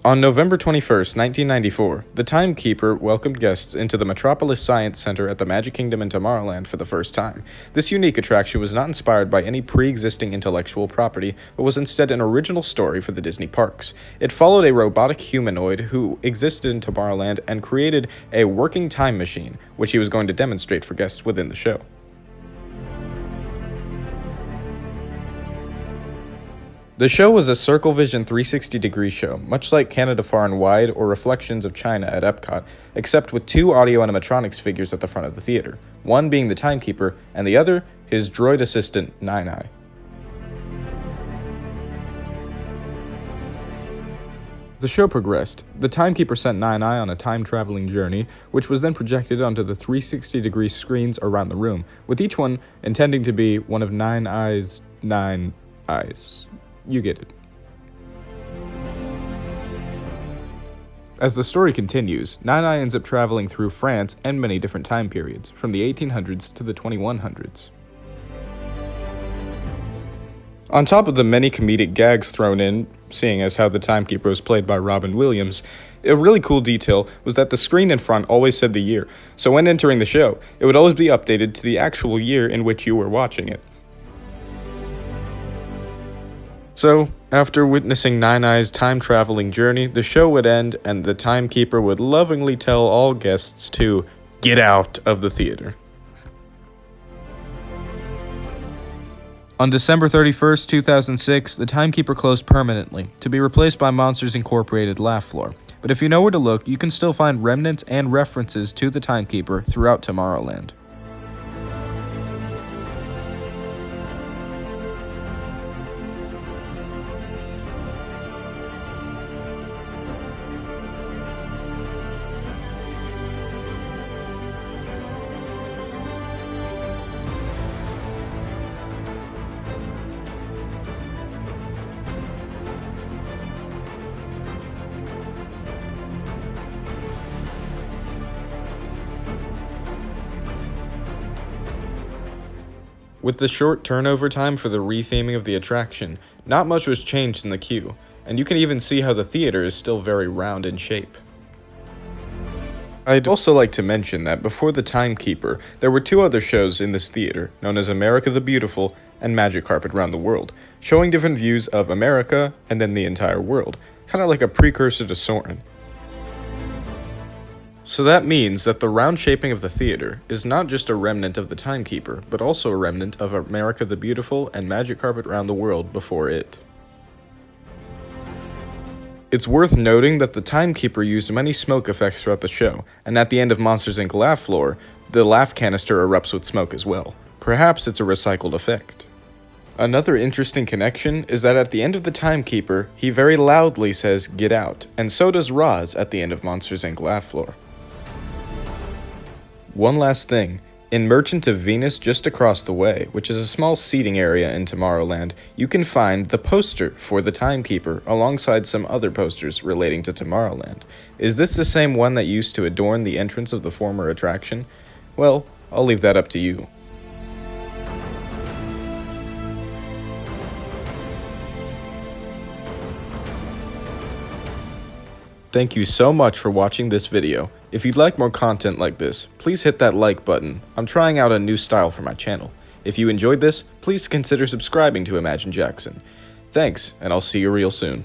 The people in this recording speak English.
On November 21st, 1994, the Timekeeper welcomed guests into the Metropolis Science Center at the Magic Kingdom in Tomorrowland for the first time. This unique attraction was not inspired by any pre-existing intellectual property, but was instead an original story for the Disney parks. It followed a robotic humanoid who existed in Tomorrowland and created a working time machine, which he was going to demonstrate for guests within the show. The show was a Circle Vision 360-degree show, much like Canada Far and Wide or Reflections of China at Epcot, except with two audio animatronics figures at the front of the theater, one being the Timekeeper, and the other his droid assistant, Nine-Eye. The show progressed. The Timekeeper sent Nine-Eye on a time-traveling journey, which was then projected onto the 360-degree screens around the room, with each one intending to be one of Nine-Eye's 9 eyes. You get it. As the story continues, Nine-Eye ends up traveling through France and many different time periods, from the 1800s to the 2100s. On top of the many comedic gags thrown in, seeing as how the Timekeeper was played by Robin Williams, a really cool detail was that the screen in front always said the year, so when entering the show, it would always be updated to the actual year in which you were watching it. So, after witnessing Nine-Eye's time-traveling journey, the show would end and the Timekeeper would lovingly tell all guests to get out of the theater. On December 31st, 2006, the Timekeeper closed permanently, to be replaced by Monsters Incorporated Laugh Floor. But if you know where to look, you can still find remnants and references to the Timekeeper throughout Tomorrowland. With the short turnover time for the retheming of the attraction, not much was changed in the queue, and you can even see how the theater is still very round in shape. I'd also like to mention that before the Timekeeper, there were two other shows in this theater, known as America the Beautiful and Magic Carpet Round the World, showing different views of America and then the entire world, kind of like a precursor to Soarin'. So that means that the round shaping of the theater is not just a remnant of the Timekeeper, but also a remnant of America the Beautiful and Magic Carpet Round the World before it. It's worth noting that the Timekeeper used many smoke effects throughout the show, and at the end of Monsters Inc. Laugh Floor, the laugh canister erupts with smoke as well. Perhaps it's a recycled effect. Another interesting connection is that at the end of the Timekeeper, he very loudly says, "Get out," and so does Roz at the end of Monsters Inc. Laugh Floor. One last thing, in Merchant of Venus just across the way, which is a small seating area in Tomorrowland, you can find the poster for the Timekeeper alongside some other posters relating to Tomorrowland. Is this the same one that used to adorn the entrance of the former attraction? Well, I'll leave that up to you. Thank you so much for watching this video. If you'd like more content like this, please hit that like button. I'm trying out a new style for my channel. If you enjoyed this, please consider subscribing to Imagine Jackson. Thanks, and I'll see you real soon.